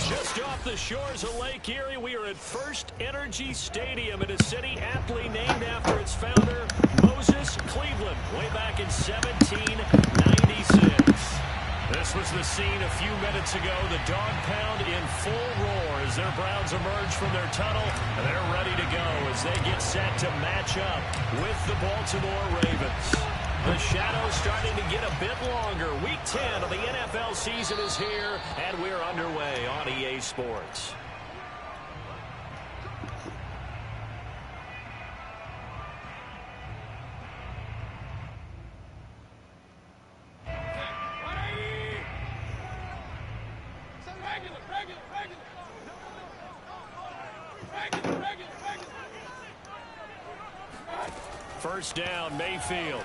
Just off the shores of Lake Erie, we are at First Energy Stadium in a city aptly named after its founder, Moses Cleveland, way back in 1796. This was the scene a few minutes ago. The dog pound in full roar as their Browns emerge from their tunnel. And they're ready to go as they get set to match up with the Baltimore Ravens. The shadow's starting to get a bit longer. Week 10 of the NFL season is here, and we're underway on EA Sports. First down, Mayfield.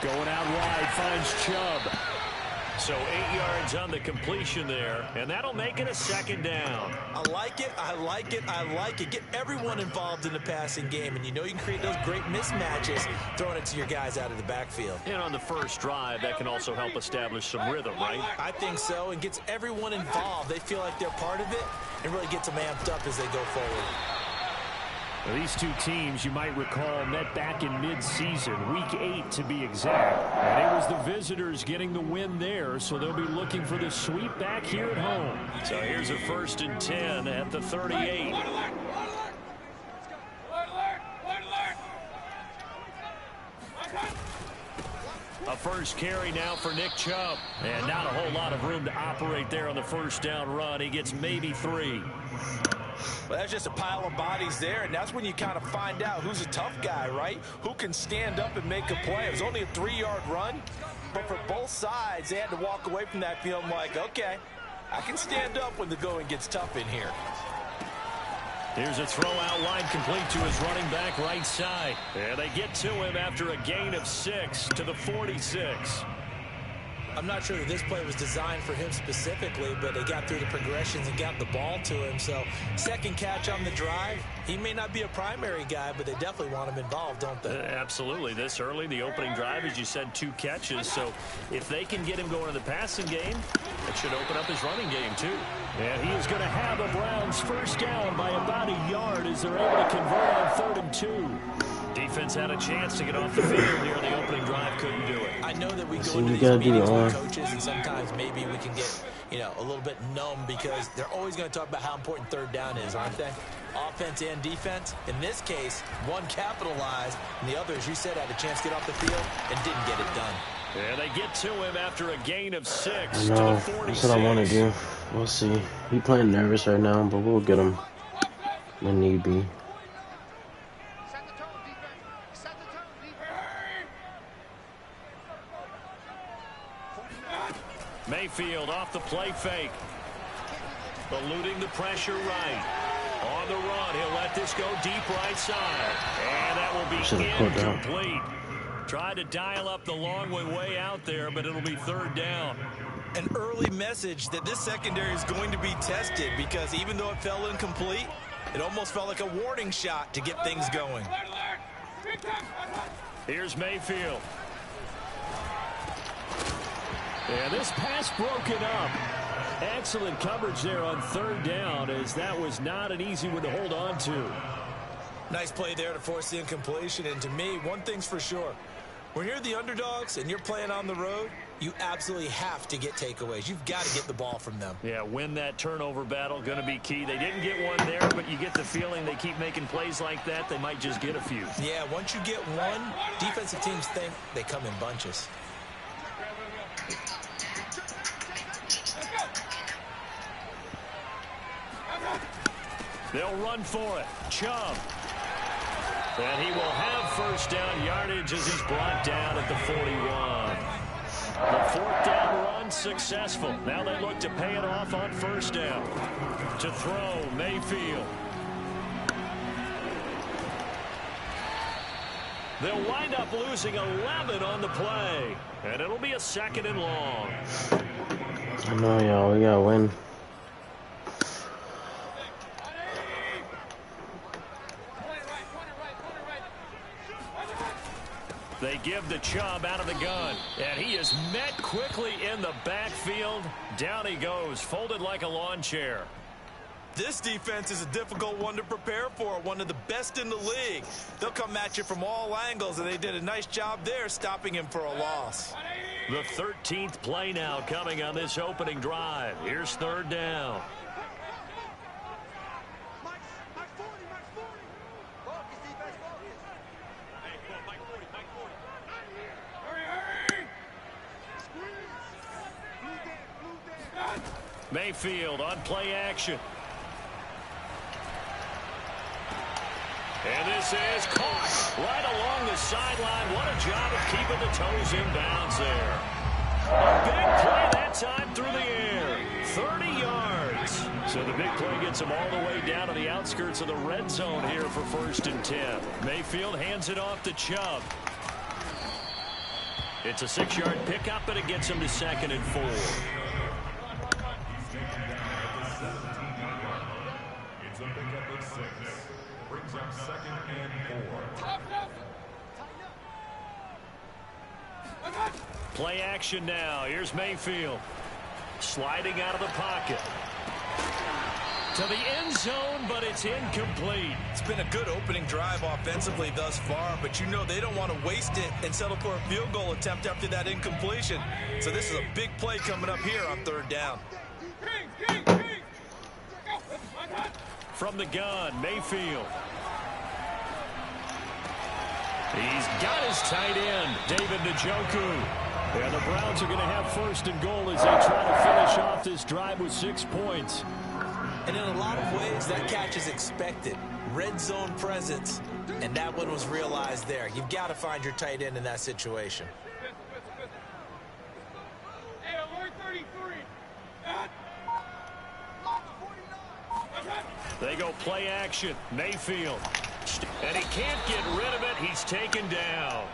Going out wide, finds Chubb. So 8 yards on the completion there, and that'll make it a second down. I like it, I like it, I like it. Get everyone involved in the passing game, and you know you can create those great mismatches throwing it to your guys out of the backfield. And on the first drive, that can also help establish some rhythm, right? I think so, and gets everyone involved. They feel like they're part of it, and really gets them amped up as they go forward. Now, these two teams, you might recall, met back in mid-season, Week 8 to be exact. And it was the visitors getting the win there, so they'll be looking for the sweep back here at home. So here's a 1st and 10 at the 38. A first carry now for Nick Chubb. And not a whole lot of room to operate there on the first down run. He gets maybe 3. Well, that's just a pile of bodies there, and that's when you kind of find out who's a tough guy, right? Who can stand up and make a play. It was only a 3-yard run, but for both sides, they had to walk away from that feeling like, okay, I can stand up when the going gets tough in here. Here's a throw out wide complete to his running back right side. And they get to him after a gain of 6 to the 46. I'm not sure that this play was designed for him specifically, but they got through the progressions and got the ball to him. So second catch on the drive. He may not be a primary guy, but they definitely want him involved, don't they? Absolutely. This early, the opening drive, as you said, 2 catches. So if they can get him going in the passing game, it should open up his running game too. And he is going to have the Browns first down by about a yard as they're able to convert on 3rd and 2. Defense had a chance to get off the field here in the opening drive, couldn't do it. I know that we go into these meetings with coaches, and sometimes maybe we can get, a little bit numb because they're always going to talk about how important 3rd down is, aren't they? Offense and defense. In this case, one capitalized, and the other, as you said, had a chance to get off the field and didn't get it done. And they get to him after a gain of 6 I to know. the 46. That's what I want to do. We'll see. He playing nervous right now, but we'll get him when need be. Mayfield off the play fake. Eluding the pressure right. On the run, he'll let this go deep right side. And that will be incomplete. Tried to dial up the long way out there, but it'll be 3rd down. An early message that this secondary is going to be tested because even though it fell incomplete, it almost felt like a warning shot to get things going. Here's Mayfield. And this pass broken up. Excellent coverage there on 3rd down as that was not an easy one to hold on to. Nice play there to force the incompletion. And to me, one thing's for sure. When you're the underdogs and you're playing on the road, you absolutely have to get takeaways. You've got to get the ball from them. Yeah, win that turnover battle, going to be key. They didn't get one there, but you get the feeling they keep making plays like that, they might just get a few. Yeah, once you get one, defensive teams think they come in bunches. They'll run for it. Chubb. And he will have first down yardage as he's brought down at the 41. The 4th down run successful. Now they look to pay it off on 1st down. To throw, Mayfield. They'll wind up losing 11 on the play. And it'll be a 2nd and long. I know, y'all. We got to win. They give the Chubb out of the gun. And he is met quickly in the backfield. Down he goes, folded like a lawn chair. This defense is a difficult one to prepare for, one of the best in the league. They'll come at you from all angles, and they did a nice job there stopping him for a loss. The 13th play now coming on this opening drive. Here's third down. Mayfield on play action. And this is caught right along the sideline. What a job of keeping the toes in bounds there. A big play that time through the air. 30 yards. So the big play gets him all the way down to the outskirts of the red zone here for 1st and 10. Mayfield hands it off to Chubb. It's a 6-yard pickup, but it gets him to 2nd and 4. It's a pickup of 6. Brings up 2nd and 4. Play action now. Here's Mayfield. Sliding out of the pocket. To the end zone, but it's incomplete. It's been a good opening drive offensively thus far, but you know they don't want to waste it and settle for a field goal attempt after that incompletion. So this is a big play coming up here on 3rd down. From the gun, Mayfield. He's got his tight end, David Njoku. And the Browns are going to have 1st and goal as they try to finish off this drive with 6 points. And in a lot of ways, that catch is expected. Red zone presence, and that one was realized there. You've got to find your tight end in that situation. They go play action. Mayfield. And he can't get rid of it. He's taken down.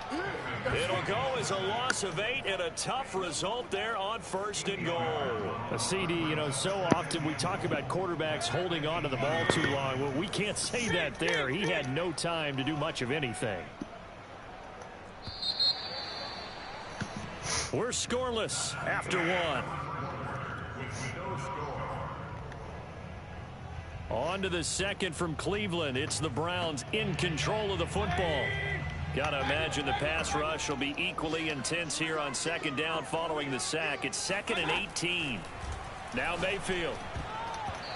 It'll go as a loss of 8 and a tough result there on 1st and goal. A CD, you know, so often we talk about quarterbacks holding on to the ball too long. Well, we can't say that there. He had no time to do much of anything. We're scoreless after 1. On to the 2nd from Cleveland. It's the Browns in control of the football. Got to imagine the pass rush will be equally intense here on 2nd down following the sack. It's 2nd and 18. Now Mayfield.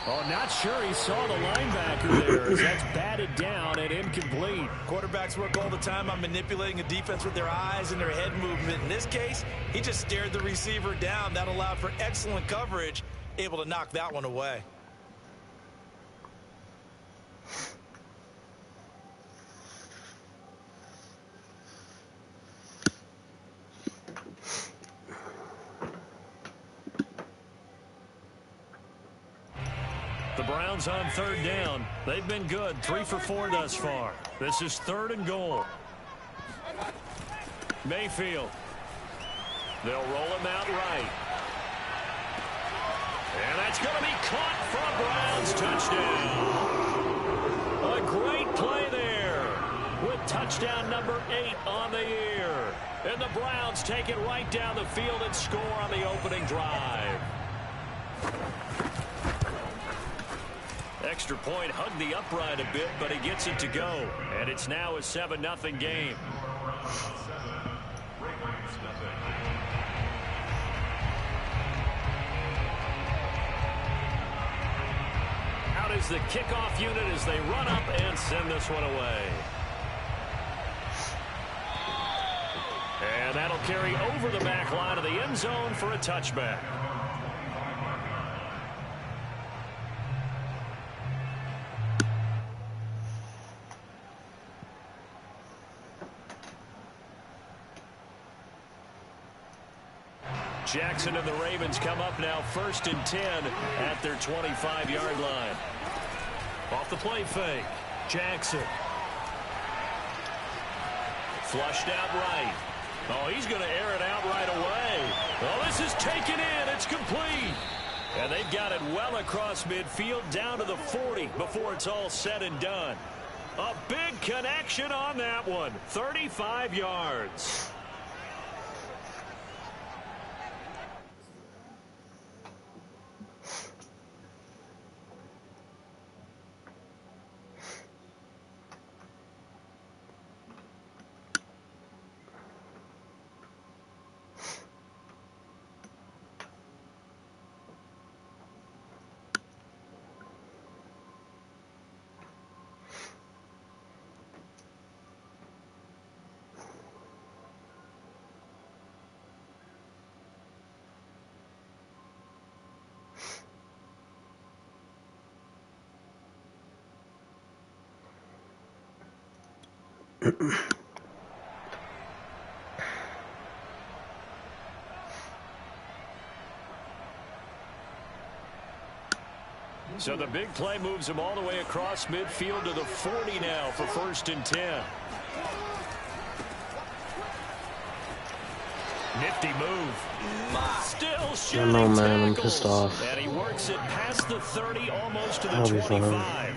Oh, not sure he saw the linebacker there as that's batted down and incomplete. Quarterbacks work all the time on manipulating a defense with their eyes and their head movement. In this case, he just stared the receiver down. That allowed for excellent coverage, able to knock that one away. The Browns on 3rd down. They've been good. 3 for 4 thus far. This is 3rd and goal. Mayfield. They'll roll him out right. And that's going to be caught for a Browns touchdown. A great play there with touchdown number 8 on the year. And the Browns take it right down the field and score on the opening drive. Extra point hugged the upright a bit, but he gets it to go. And it's now a 7-0 game. Out is the kickoff unit as they run up and send this one away. And that'll carry over the back line of the end zone for a touchback. Jackson and the Ravens come up now 1st and 10 at their 25-yard line. Off the play fake. Jackson. Flushed out right. Oh, he's going to air it out right away. Oh, this is taken in. It's complete. And they've got it well across midfield down to the 40 before it's all said and done. A big connection on that one. 35 yards. So the big play moves him all the way across midfield to the 40 now for 1st and 10. Nifty move. Still shooting man, tackles. I'm pissed off. And he works it past the 30, almost to the I'll be 25. fine.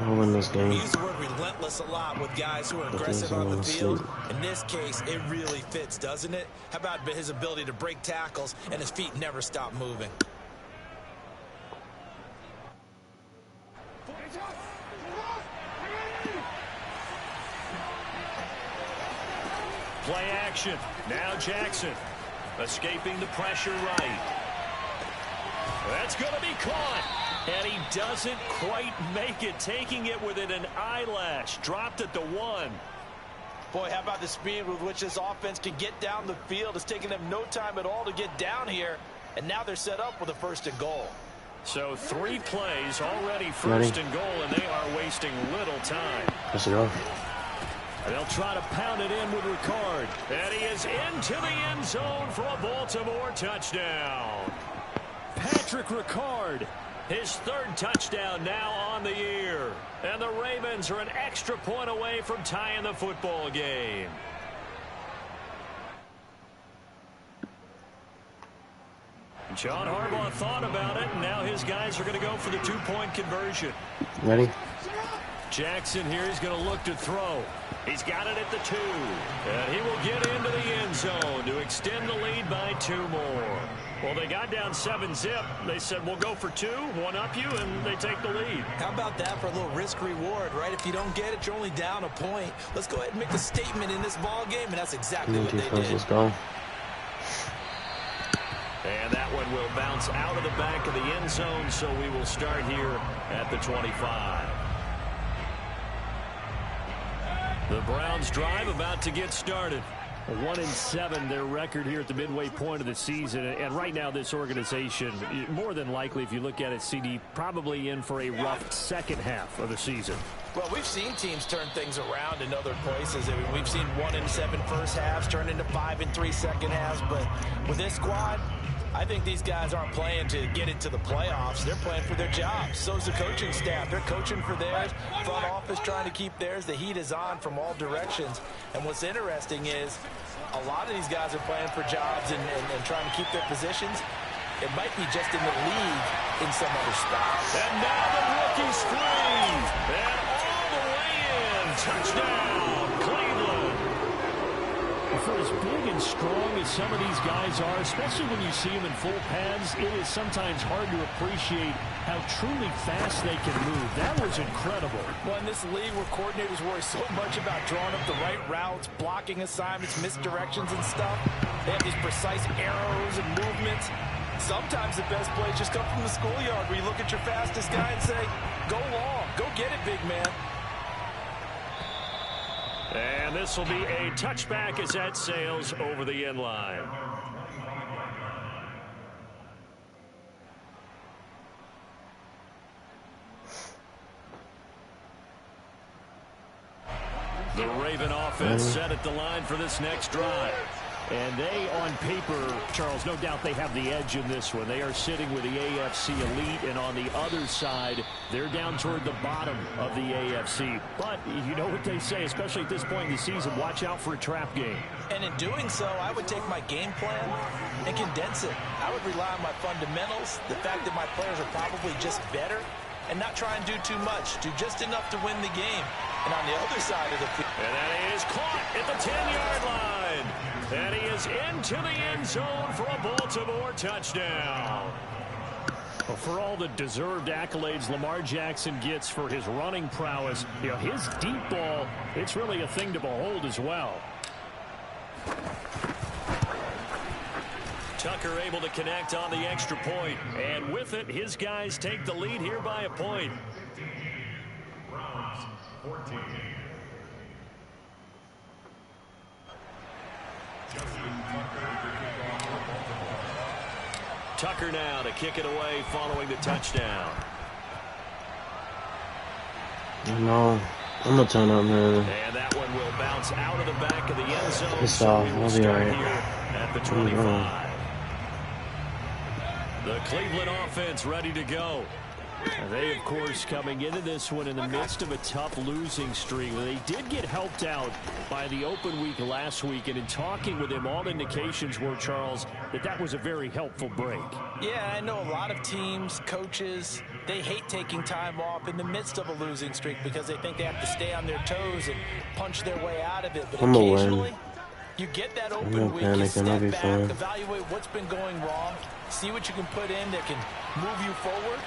I'll win this game. We use the word relentless a lot with guys who are aggressive on the field. In this case, it really fits, doesn't it? How about his ability to break tackles and his feet never stop moving? Play action. Now Jackson escaping the pressure right. That's going to be caught. And he doesn't quite make it, taking it within an eyelash. Dropped at the 1. Boy, how about the speed with which this offense can get down the field? It's taken them no time at all to get down here. And now they're set up with a 1st and goal. So 3 plays already 1st and goal, and they are wasting little time. Let's go. They'll try to pound it in with Ricard. And he is into the end zone for a Baltimore touchdown. Patrick Ricard, his 3rd touchdown now on the year. And the Ravens are an extra point away from tying the football game. John Harbaugh thought about it, and now his guys are going to go for the 2-point conversion. Ready? Jackson here is going to look to throw. He's got it at the 2. And he will get into the end zone to extend the lead by 2 more. Well, they got down 7-zip. They said, we'll go for 2, 1-up you, and they take the lead. How about that for a little risk-reward, right? If you don't get it, you're only down a point. Let's go ahead and make a statement in this ball game, and that's exactly what they did. Let's go. And that one will bounce out of the back of the end zone, so we will start here at the 25. The Browns drive about to get started. 1-7 their record here at the midway point of the season, and right now this organization, more than likely if you look at it, CD, probably in for a rough second half of the season. Well, we've seen teams turn things around in other places. I mean, we've seen 1-7 first halves turn into 5-3 second halves, but with this squad, I think these guys aren't playing to get into the playoffs. They're playing for their jobs. So is the coaching staff. They're coaching for theirs. Front office trying to keep theirs. The heat is on from all directions. And what's interesting is a lot of these guys are playing for jobs and trying to keep their positions. It might be just in the league in some other spot. And now the rookie's free. And all the way in. Touchdown, Cleveland. For as big and strong as some of these guys are, especially when you see them in full pads, it is sometimes hard to appreciate how truly fast they can move. That was incredible. Well, in this league where coordinators worry so much about drawing up the right routes, blocking assignments, misdirections and stuff, they have these precise arrows and movements. Sometimes the best plays just come from the schoolyard where you look at your fastest guy and say, go long, go get it, big man. And this will be a touchback as that sails over the end line. The Raven offense set at the line for this next drive. And they, on paper, Charles, no doubt they have the edge in this one. They are sitting with the AFC elite, and on the other side, they're down toward the bottom of the AFC. But you know what they say, especially at this point in the season, watch out for a trap game. And in doing so, I would take my game plan and condense it. I would rely on my fundamentals, the fact that my players are probably just better, and not try and do too much. Do just enough to win the game. And on the other side of the field. And that is caught at the 10-yard line. And he is into the end zone for a Baltimore touchdown. Well, for all the deserved accolades Lamar Jackson gets for his running prowess, you know, his deep ball, it's really a thing to behold as well. Tucker able to connect on the extra point. And with it, his guys take the lead here by a point. Browns 14. Tucker now to kick it away following the touchdown. No, I'm gonna turn up, man. And that one will bounce out of the back of the end zone. It's So off. we will We'll be start all right. here at the 25. The Cleveland offense ready to go. And they, of course, coming into this one in the midst of a tough losing streak. They did get helped out by the open week last week, and in talking with him, all indications were, Charles, that was a very helpful break. Yeah, I know a lot of teams, coaches, they hate taking time off in the midst of a losing streak because they think they have to stay on their toes and punch their way out of it. But I'm gonna occasionally, win. you get that open I'm not week, you panicking. I'll be step back, fine. evaluate what's been going wrong, see what you can put in that can move you forward,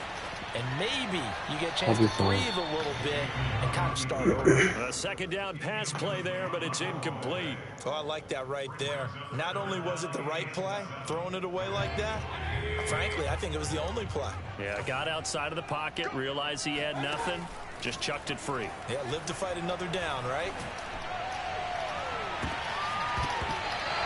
and maybe you get a chance to breathe a little bit and kind of start over. A second down pass play there, but it's incomplete. Oh, I like that right there. Not only was it the right play, throwing it away like that, frankly, I think it was the only play. Yeah, got outside of the pocket, realized he had nothing, just chucked it free. Yeah, live to fight another down, right?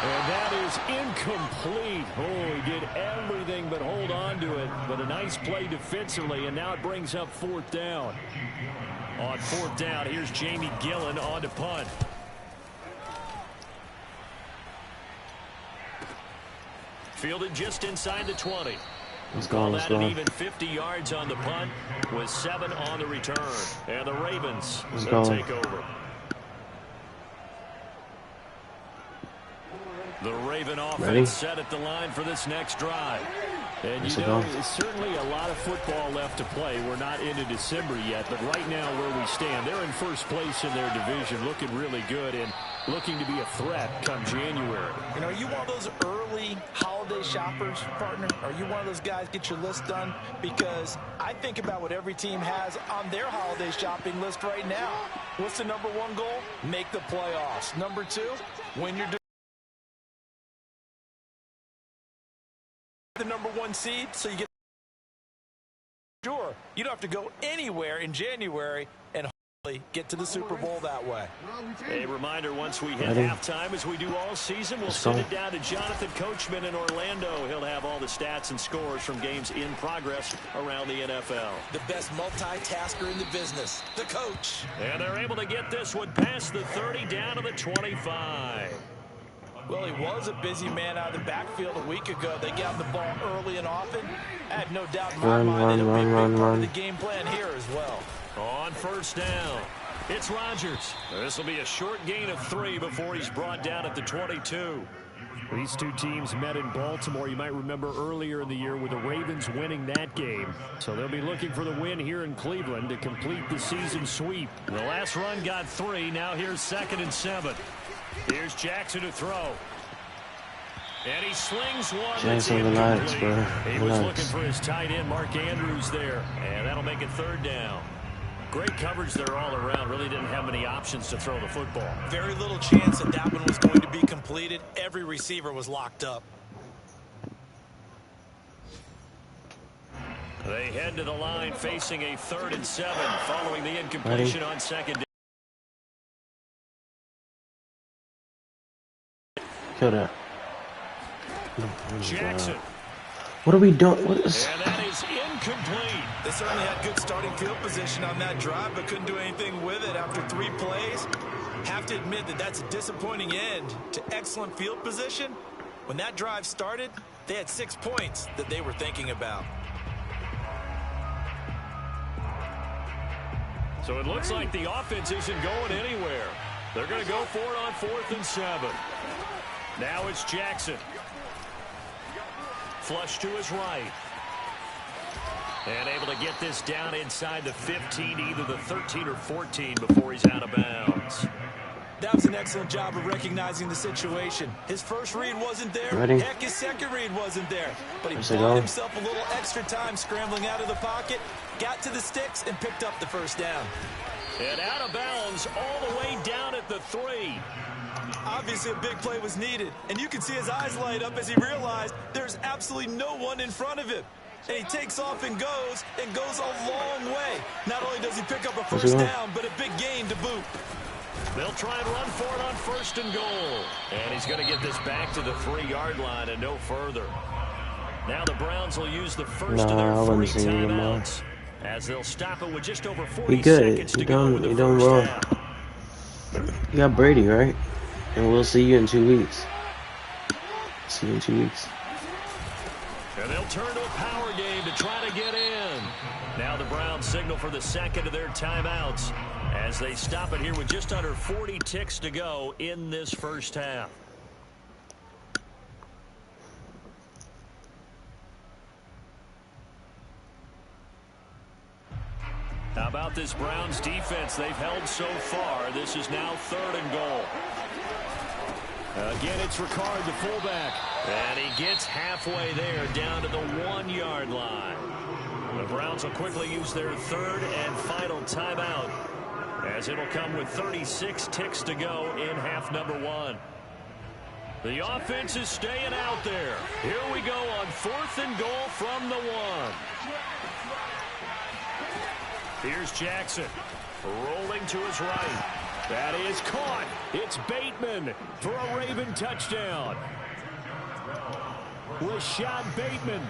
And that is incomplete. Oh, he did everything but hold on to it. But a nice play defensively, and now it brings up fourth down. On fourth down, here's Jamie Gillen on to punt. Fielded just inside the 20. Let's go, let's go. An even 50 yards on the punt with 7 on the return. And the Ravens will take over. The Raven offense set at the line for this next drive. And you know, there's certainly a lot of football left to play. We're not into December yet, but right now where we stand, they're in first place in their division, looking really good and looking to be a threat come January. You know, are you one of those early holiday shoppers, partner? Are you one of those guys get your list done? Because I think about what every team has on their holiday shopping list right now. What's the number one goal? Make the playoffs. Number 2, win your the number 1 seed, so you get sure you don't have to go anywhere in January and hopefully get to the Super Bowl that way. A reminder, once we hit halftime, as we do all season, we'll send it down to Jonathan Coachman in Orlando. He'll have all the stats and scores from games in progress around the NFL. The best multitasker in the business, the coach. And they're able to get this one past the 30 down to the 25. Well, he was a busy man out of the backfield a week ago. They got the ball early and often. I have no doubt in my mind that it'll be a big part of the game plan here as well. On first down, it's Rodgers. This will be a short gain of 3 before he's brought down at the 22. These two teams met in Baltimore, you might remember, earlier in the year with the Ravens winning that game. So they'll be looking for the win here in Cleveland to complete the season sweep. The last run got 3. Now here's 2nd and 7. Here's Jackson to throw. And he slings one. Jackson, relax, bro. He was looking for his tight end, Mark Andrews, there. And that'll make it 3rd down. Great coverage there all around. Really didn't have many options to throw the football. Very little chance that one was going to be completed. Every receiver was locked up. They head to the line facing a 3rd and 7 following the incompletion on 2nd down. Kill that. Jackson. What are we doing? What is... And that is incomplete. They certainly had good starting field position on that drive, but couldn't do anything with it after 3 plays. Have to admit that that's a disappointing end to excellent field position. When that drive started, they had 6 points that they were thinking about. So it looks like the offense isn't going anywhere. They're going to go for it on 4th and 7. Now it's Jackson. Flush to his right. And able to get this down inside the 15, either the 13 or 14 before he's out of bounds. That was an excellent job of recognizing the situation. His first read wasn't there. Ready? Heck, his second read wasn't there. But he Where's bought himself a little extra time scrambling out of the pocket, got to the sticks, and picked up the first down. And out of bounds all the way down at the 3. Obviously, a big play was needed, and you can see his eyes light up as he realized there's absolutely no one in front of him. And he takes off and goes a long way. Not only does he pick up a first down, but a big gain to boot. They'll try and run for it on 1st and goal. And he's going to get this back to the 3-yard line and no further. Now the Browns will use the first of their 3 timeouts as they'll stop it with just over 40 seconds to go with the first down. You got Brady, right? And we'll see you in 2 weeks. See you in 2 weeks. And they'll turn to a power game to try to get in. Now the Browns signal for the second of their timeouts as they stop it here with just under 40 ticks to go in this first half. How about this Browns defense they've held so far? This is now 3rd and goal. Again, it's Ricard, the fullback. And he gets halfway there down to the 1-yard line. The Browns will quickly use their 3rd and final timeout as it'll come with 36 ticks to go in half number 1. The offense is staying out there. Here we go on 4th and goal from the 1. Here's Jackson rolling to his right. That is caught. It's Bateman for a Raven touchdown. Rashad Bateman,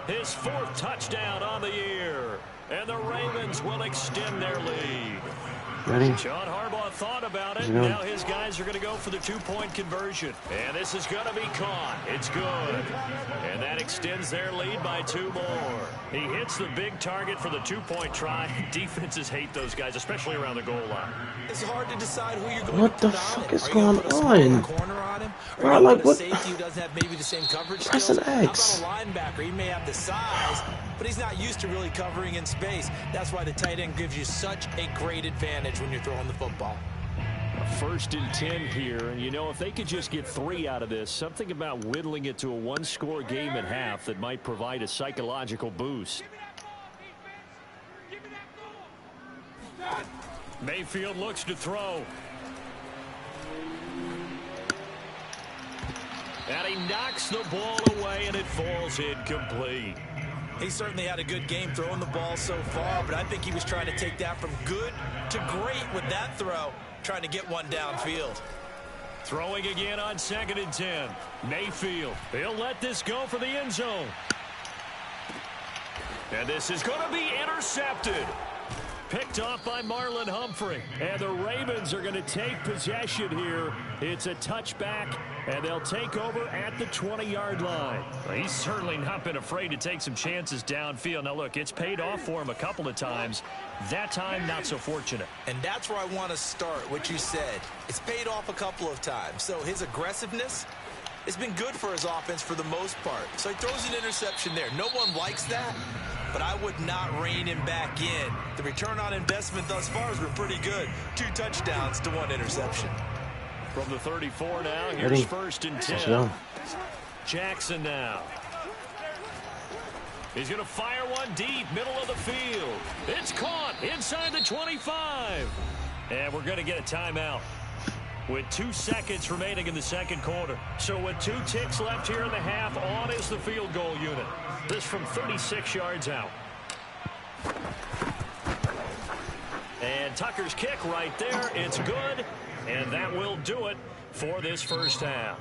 his 4th touchdown on the year. And the Ravens will extend their lead. Ready? John Harbaugh thought about it. Now his guys are going to go for the 2-point conversion. And this is going to be caught. It's good. And that extends their lead by 2 more. He hits the big target for the 2-point try. Defenses hate those guys, especially around the goal line. It's hard to decide who you're going What to the put fuck on him. is going on? Corner on him? Bro, like, what? Safety who doesn't have maybe the same coverage Press skills? an X. How about a linebacker? He may have the size, but he's not used to really covering in space. That's why the tight end gives you such a great advantage when you're throwing the football. 1st and 10 here, and you know, if they could just get 3 out of this, something about whittling it to a 1-score game at half that might provide a psychological boost. Mayfield looks to throw. And he knocks the ball away, and it falls incomplete. He certainly had a good game throwing the ball so far, but I think he was trying to take that from good to great with that throw, trying to get one downfield. Throwing again on 2nd and 10. Mayfield, he'll let this go for the end zone. And this is going to be intercepted. Picked off by Marlon Humphrey. And the Ravens are going to take possession here. It's a touchback, and they'll take over at the 20-yard line. Well, he's certainly not been afraid to take some chances downfield. Now, look, it's paid off for him a couple of times. That time, not so fortunate. And that's where I want to start, what you said. It's paid off a couple of times. So his aggressiveness has been good for his offense for the most part. So he throws an interception there. No one likes that, but I would not rein him back in. The return on investment thus far has been pretty good. 2 touchdowns to 1 interception. From the 34 now, here's 1st and 10. Jackson now. He's going to fire one deep, middle of the field. It's caught inside the 25. And we're going to get a timeout with 2 seconds remaining in the 2nd quarter. So with 2 ticks left here in the half, on is the field goal unit. This from 36 yards out. And Tucker's kick right there. It's good. And that will do it for this first half.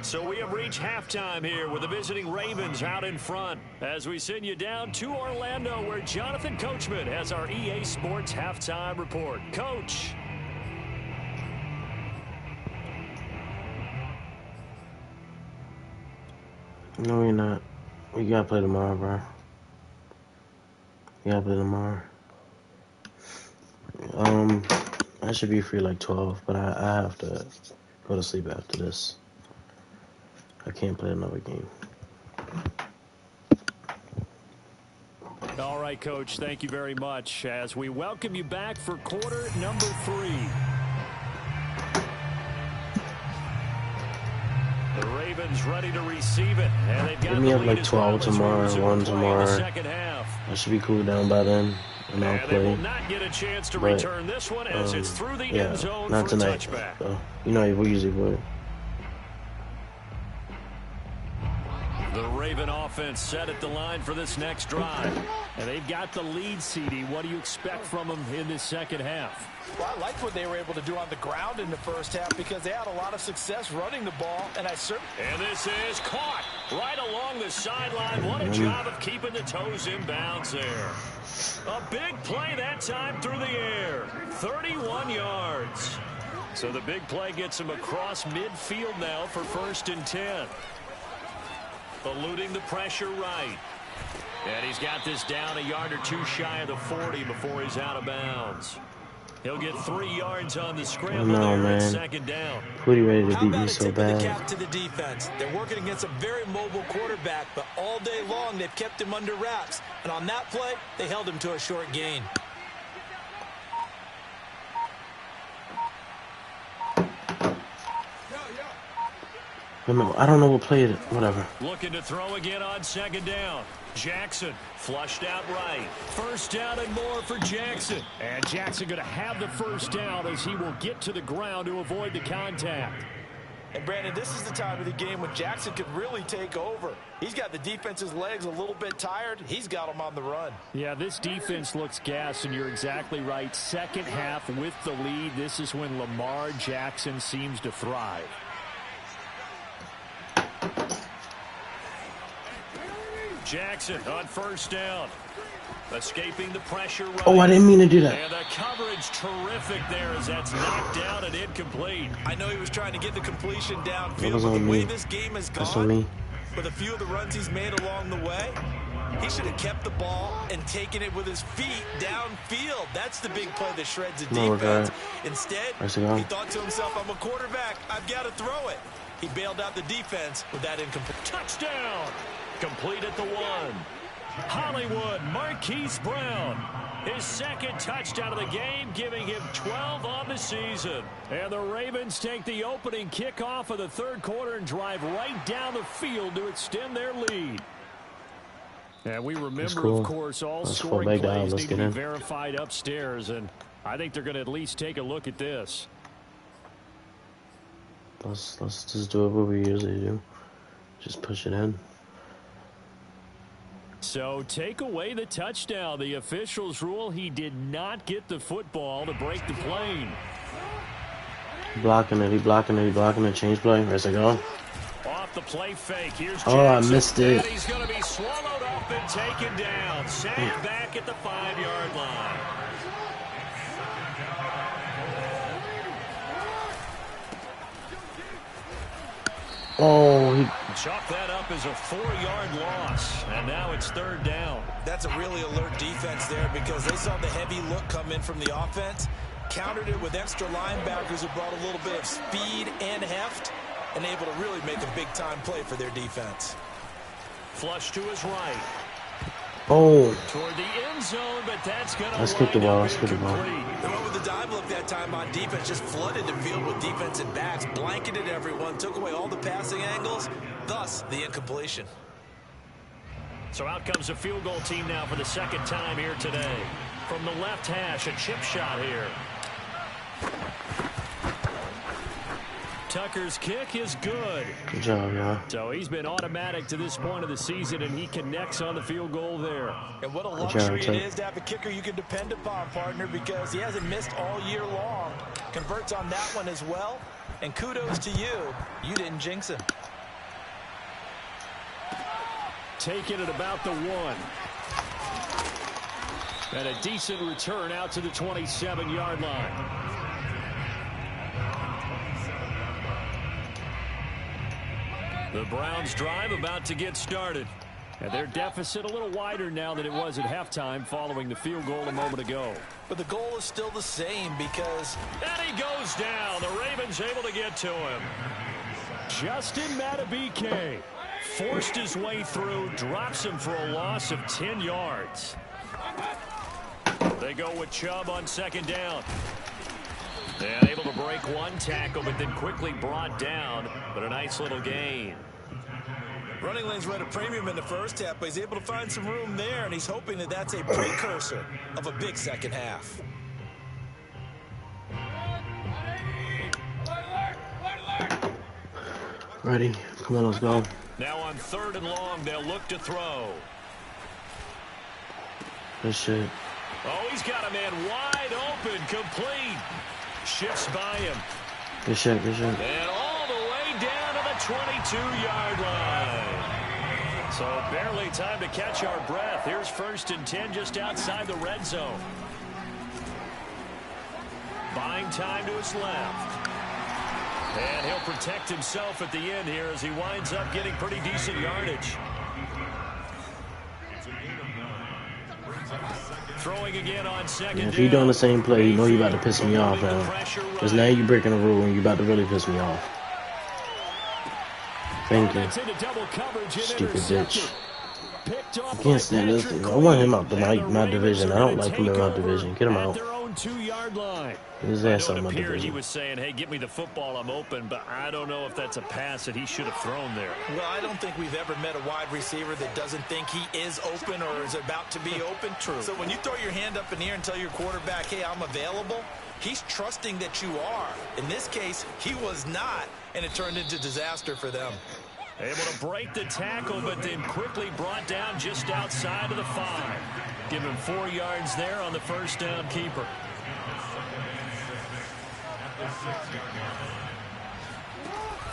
So we have reached halftime here with the visiting Ravens out in front as we send you down to Orlando where Jonathan Coachman has our EA Sports halftime report. Coach. No, we're not. We gotta play tomorrow, bro. We gotta play tomorrow. I should be free like 12, but I have to go to sleep after this. I can't play another game. All right, Coach, thank you very much as we welcome you back for quarter number 3. The Ravens ready to receive it, and they've got Give me up like 12 tomorrow, 1 tomorrow. I should be cool down by then, and I'll play. They will not get a chance to return this one as it's through the end zone not for tonight. a touchback. So, you know, we usually would. The Raven offense set at the line for this next drive. And they've got the lead, CD. What do you expect from them in this second half? Well, I liked what they were able to do on the ground in the first half because they had a lot of success running the ball. And this is caught right along the sideline. What a job of keeping the toes in bounds there. A big play that time through the air. 31 yards. So the big play gets him across midfield now for 1st and 10. Eluding the pressure right. And he's got this down a yard or 2 shy of the 40 before he's out of bounds. He'll get 3 yards on the scramble there at 2nd down. Pretty ready to beat me so bad. Cap to the defense. They're working against a very mobile quarterback, but all day long they've kept him under wraps. And on that play, they held him to a short gain. I don't know what play it. Whatever. Looking to throw again on 2nd down. Jackson flushed out right. 1st down and more for Jackson. And Jackson going to have the 1st down as he will get to the ground to avoid the contact. And Brandon, this is the time of the game when Jackson could really take over. He's got the defense's legs a little bit tired. He's got them on the run. Yeah, this defense looks gassed, and you're exactly right. Second half with the lead, this is when Lamar Jackson seems to thrive. Jackson on 1st down. Escaping the pressure right. Oh, I didn't mean to do that. And the coverage terrific there as that's knocked down and incomplete. I know he was trying to get the completion downfield, was but on the way me. this game has That's on gone, me. with a few of the runs he's made along the way, he should have kept the ball and taken it with his feet downfield. That's the big play that shreds the defense. Instead, he thought to himself, I'm a quarterback. I've got to throw it. He bailed out the defense with that incomplete. Touchdown! Complete at the 1. Hollywood Marquise Brown. His 2nd touchdown of the game, giving him 12 on the season. And the Ravens take the opening kickoff of the 3rd quarter and drive right down the field to extend their lead. And we remember, of course, all scoring plays need to be verified upstairs. And I think they're going to at least take a look at this. Let's just do what we usually do. Just push it in. So take away the touchdown. The officials rule he did not get the football to break the plane. Blocking it. He blocking it. He blocking it. Change play. Where's it go? Off the play fake. Here's Jackson. I missed it. And he's going to be swallowed up and taken down. Sacked back at the 5-yard line. Oh, he chalked that up as a 4-yard loss, and now it's 3rd down. That's a really alert defense there because they saw the heavy look come in from the offense, countered it with extra linebackers who brought a little bit of speed and heft, and able to really make a big-time play for their defense. Flush to his right. Oh. Toward the end zone, but that's going to Let's kick the ball. Let's kick the ball. They went with the dive look that time on defense, just flooded the field with defensive backs, blanketed everyone, took away all the passing angles, thus the incompletion. So out comes a field goal team now for the 2nd time here today. From the left hash, a chip shot here. Tucker's kick is good. Good job, y'all. So he's been automatic to this point of the season, and he connects on the field goal there. And what a luxury it is to have a kicker you can depend upon, partner, because he hasn't missed all year long. Converts on that one as well. And kudos to you. You didn't jinx him. Taking it about the 1. And a decent return out to the 27-yard line. The Browns drive about to get started. And their deficit a little wider now than it was at halftime following the field goal a moment ago. But the goal is still the same because... And he goes down. The Ravens able to get to him. Justin Madubuike forced his way through, drops him for a loss of 10 yards. They go with Chubb on second down. And able to break one tackle, but then quickly brought down. But a nice little gain. Running lanes were at a premium in the first half, but he's able to find some room there, and he's hoping that that's a precursor of a big second half. Ready? Come on, let's go. Now on 3rd and long, they'll look to throw. Good shit. Oh, he's got a man wide open, complete. Shifts by him. Good shit, good shit. And all the way down to the 22-yard line. So barely time to catch our breath. Here's 1st and 10 just outside the red zone. Buying time to his left. And he'll protect himself at the end here as he winds up getting pretty decent yardage. Throwing again on second down. If you're doing the same play, you know you're about to piss me off now. Because now you're breaking the rule and you're about to really piss me off. Thank you. Stupid bitch. I can't stand this. I want him out my division. I don't like him in my division. Get him out. 2-yard line. His ass out of my He division. was saying, hey, get me the football, I'm open, but I don't know if that's a pass that he should have thrown there. Well, I don't think we've ever met a wide receiver that doesn't think he is open or is about to be open. True. So when you throw your hand up in the air and tell your quarterback, hey, I'm available, he's trusting that you are. In this case, he was not, and it turned into disaster for them. Able to break the tackle, but then quickly brought down just outside of the 5. Give him 4 yards there on the first down keeper.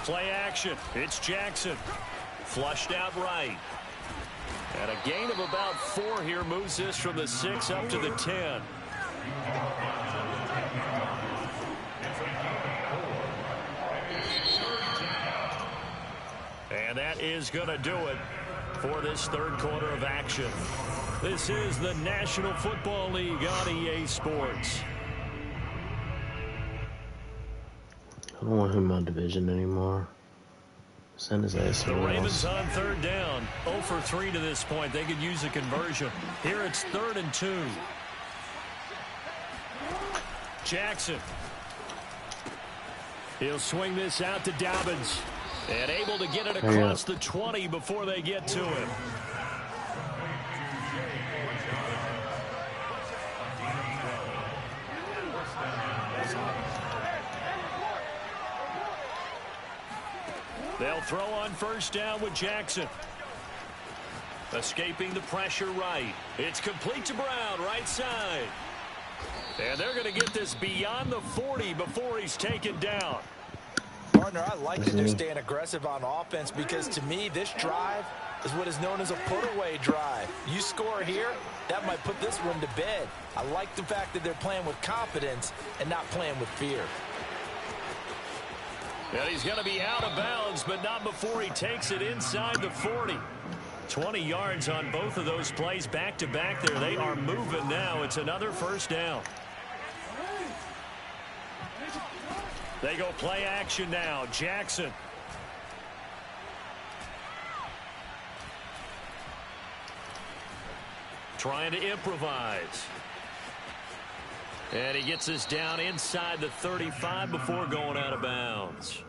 Play action. It's Jackson. Flushed out right. And a gain of about 4 here moves this from the 6 up to the 10. And that is going to do it for this 3rd quarter of action. This is the National Football League on EA Sports. I don't want him in my division anymore. Send his ass The somewhere Ravens else. on 3rd down. 0 for 3 to this point. They could use a conversion. Here it's 3rd and 2. Jackson. He'll swing this out to Dobbins. And able to get it across the 20 before they get to him. They'll throw on 1st down with Jackson. Escaping the pressure right. It's complete to Brown, right side. And they're going to get this beyond the 40 before he's taken down. Partner, I like that they're staying aggressive on offense because to me, this drive is what is known as a put-away drive. You score here, that might put this one to bed. I like the fact that they're playing with confidence and not playing with fear. And he's going to be out of bounds, but not before he takes it inside the 40. 20 yards on both of those plays back-to-back there. They are moving now. It's another 1st down. They go play action now. Jackson. Trying to improvise. And he gets us down inside the 35 before going out of bounds.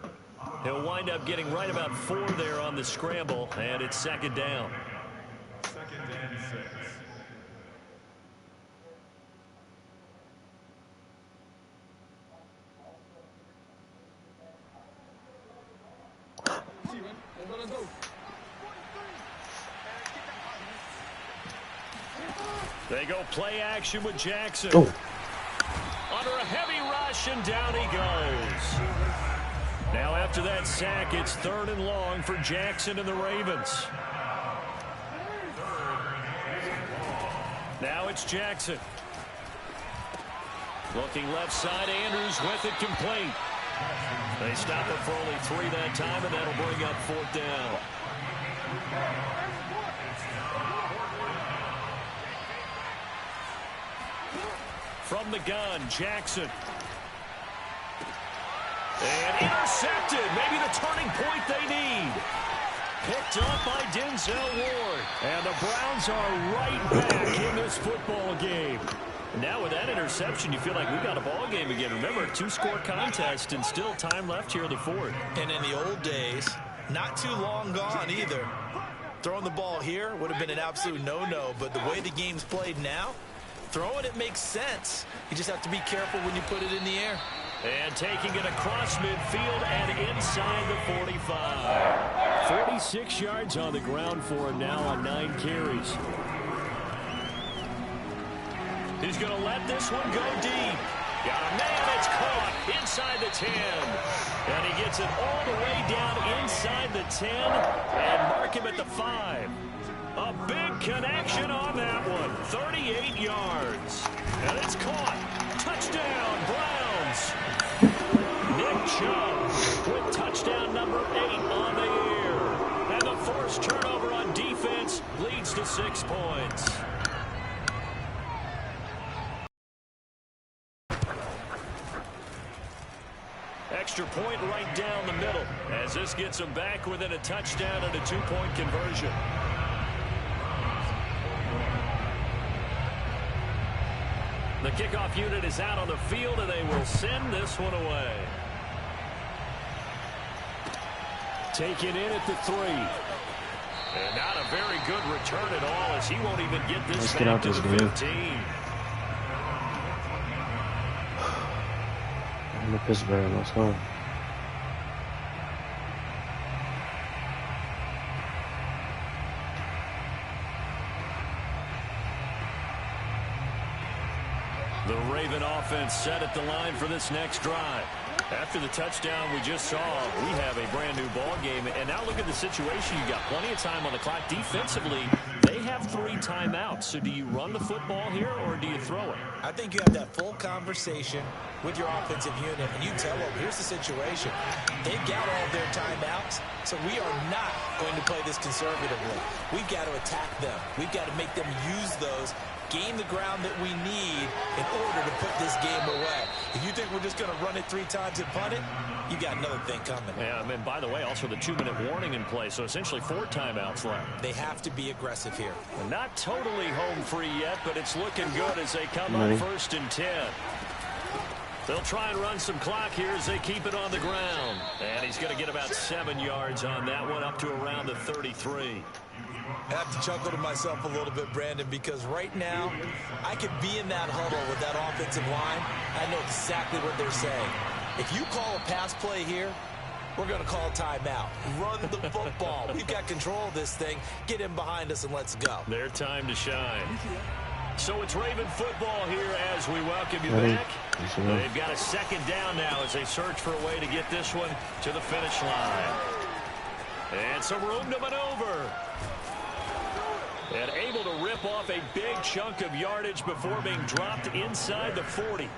He'll wind up getting right about 4 there on the scramble, and it's 2nd down. 2nd and 6. They go play action with Jackson. Oh. Under a heavy rush, and down he goes. Now after that sack, it's 3rd and long for Jackson and the Ravens. Now it's Jackson. Looking left side, Andrews with it complete. They stop it for only 3 that time, and that'll bring up 4th down. From the gun, Jackson. And intercepted. Maybe the turning point they need. Picked up by Denzel Ward. And the Browns are right back in this football game. Now with that interception, you feel like we got a ball game again. Remember, 2-score contest and still time left here in the fourth. And in the old days, not too long gone either. Throwing the ball here would have been an absolute no-no, but the way the game's played now, throwing it makes sense. You just have to be careful when you put it in the air. And taking it across midfield and inside the 45. 46 yards on the ground for him now on 9 carries. He's going to let this one go deep. Got a man, it's caught inside the 10. And he gets it all the way down inside the 10 and mark him at the 5. A big connection on that one. 38 yards. And it's caught. Touchdown, Browns. Nick Chubb with touchdown number 8 on the year. And the forced turnover on defense leads to 6 points. Extra point right down the middle as this gets them back within a touchdown and a 2-point conversion. The kickoff unit is out on the field, and they will send this one away. Taken in at the 3. And not a very good return at all as he won't even get this back to the 15. I'm a Pittsburgh, let's go. The Raven offense set at the line for this next drive. After the touchdown we just saw, we have a brand new ball game. And now look at the situation. You got plenty of time on the clock. Defensively, they have 3 timeouts. So do you run the football here or do you throw it? I think you have that full conversation with your offensive unit, and you tell them, here's the situation. They've got all their timeouts, so we are not going to play this conservatively. We've got to attack them. We've got to make them use those, gain the ground that we need in order to put this game away. If you think we're just going to run it 3 times and punt it, you got another thing coming. Yeah, and by the way, also the 2-minute warning in play, so essentially 4 timeouts left. They have to be aggressive here. And not totally home free yet, but it's looking good as they come on 1st and 10. They'll try and run some clock here as they keep it on the ground. And he's going to get about 7 yards on that one, up to around the 33. I have to chuckle to myself a little bit, Brandon, because right now I could be in that huddle with that offensive line. I know exactly what they're saying. If you call a pass play here, we're going to call timeout. Run the football. We've got control of this thing. Get in behind us and let's go. Their time to shine. So it's Raven football here as we welcome you back. They've got a 2nd down now as they search for a way to get this one to the finish line. And some room to maneuver. And able to rip off a big chunk of yardage before being dropped inside the 40.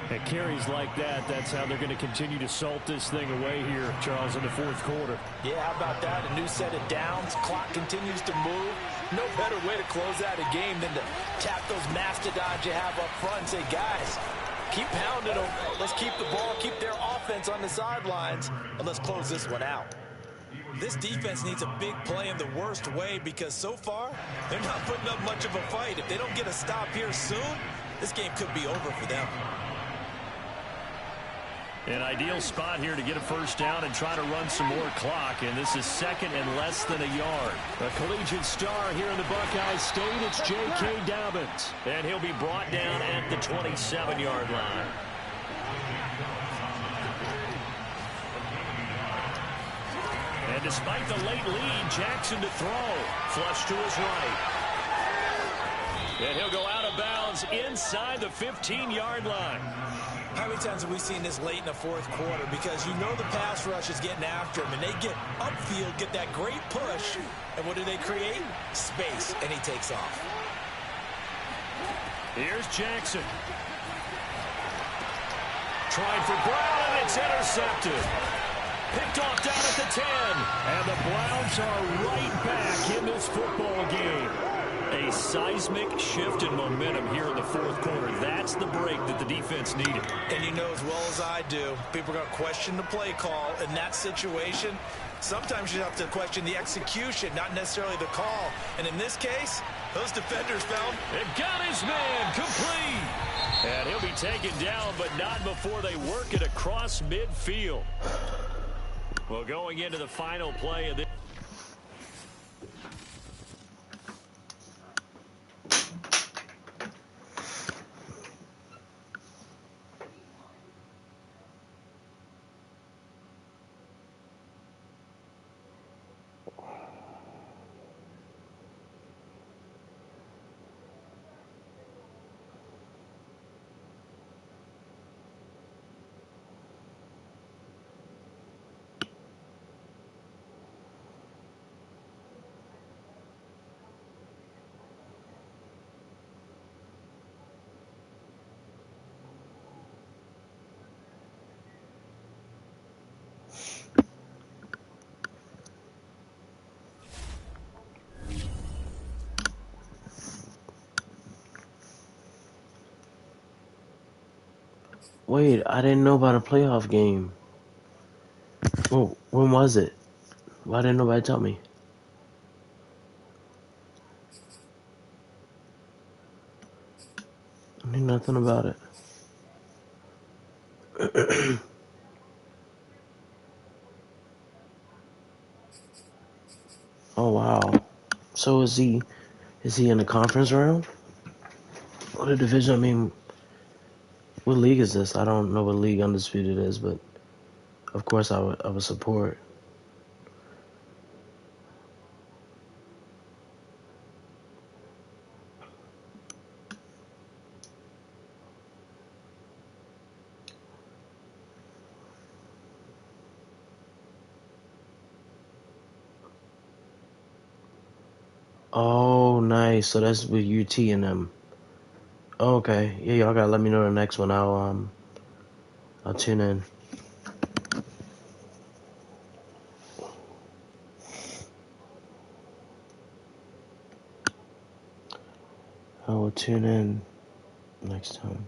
And carries like that, that's how they're going to continue to salt this thing away here, Charles, in the 4th quarter. Yeah, how about that? A new set of downs. Clock continues to move. No better way to close out a game than to tap those mastodons you have up front and say, guys, keep pounding them. Let's keep the ball, keep their offense on the sidelines, and let's close this one out. This defense needs a big play in the worst way because so far, they're not putting up much of a fight. If they don't get a stop here soon, this game could be over for them. An ideal spot here to get a 1st down and try to run some more clock. And this is 2nd and less than a yard. A collegiate star here in the Buckeye State. It's J.K. Dobbins. And he'll be brought down at the 27-yard line. And despite the late lead, Jackson to throw. Flush to his right. And he'll go out of bounds inside the 15-yard line. How many times have we seen this late in the 4th quarter? Because you know the pass rush is getting after him, and they get upfield, get that great push, and what do they create? Space, and he takes off. Here's Jackson. Trying for Brown, and it's intercepted. Picked off down at the 10, and the Browns are right back in this football game. A seismic shift in momentum here in the fourth quarter. That's the break that the defense needed. And you know as well as I do, people are going to question the play call in that situation. Sometimes you have to question the execution, not necessarily the call. And in this case, those defenders found it. Got his man complete. And he'll be taken down, but not before they work it across midfield. Well, going into the final play of this. Wait, I didn't know about a playoff game. Oh, when was it? Why didn't nobody tell me? I knew nothing about it. Oh wow. So is he in the conference round? What a division? I mean, what league is this? I don't know what league Undisputed is, but of course I would support. Oh, nice. So that's with UT and them. Oh, okay. Yeah, y'all gotta let me know the next one. I'll tune in. I will tune in next time.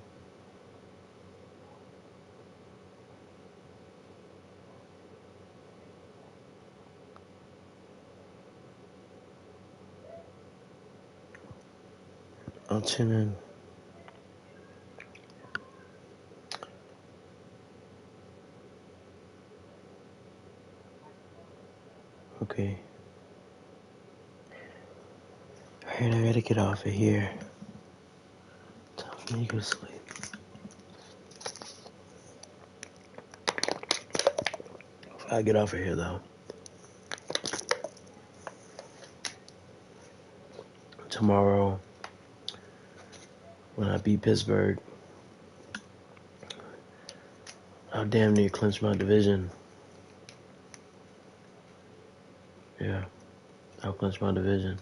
I'll tune in. Okay. Alright, I gotta get off of here. Time for me to go to sleep. I get off of here though. Tomorrow, when I beat Pittsburgh, I'll damn near clinch my division. Yeah, I'll clinch my division.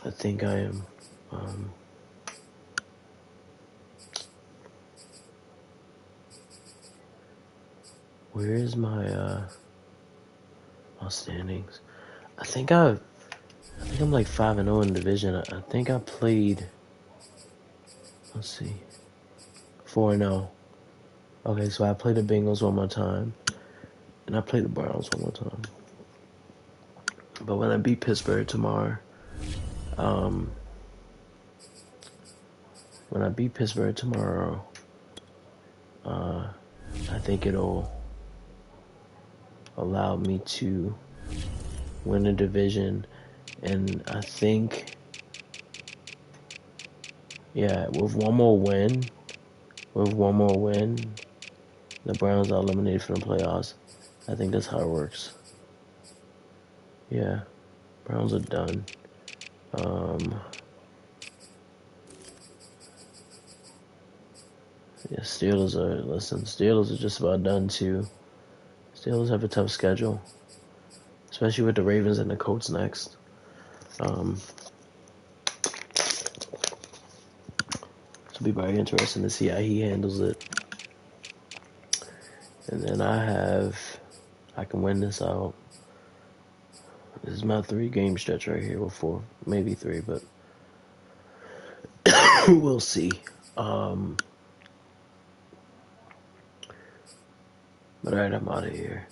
I think I am. Where is my standings? I think I'm like 5-0 in division. I think I played. Let's see, 4-0. Okay, so I played the Bengals one more time, and I played the Browns one more time. But when I beat Pittsburgh tomorrow, I think it'll allow me to win the division, and I think, yeah, with one more win, the Browns are eliminated from the playoffs. I think that's how it works. Yeah, Browns are done. Yeah, Steelers are just about done too. Steelers have a tough schedule, especially with the Ravens and the Colts next. It'll be very interesting to see how he handles it. And then I can win this out. This is my 3-game stretch right here, well, 4, maybe 3, but We'll see. Um, but alright, I'm out of here.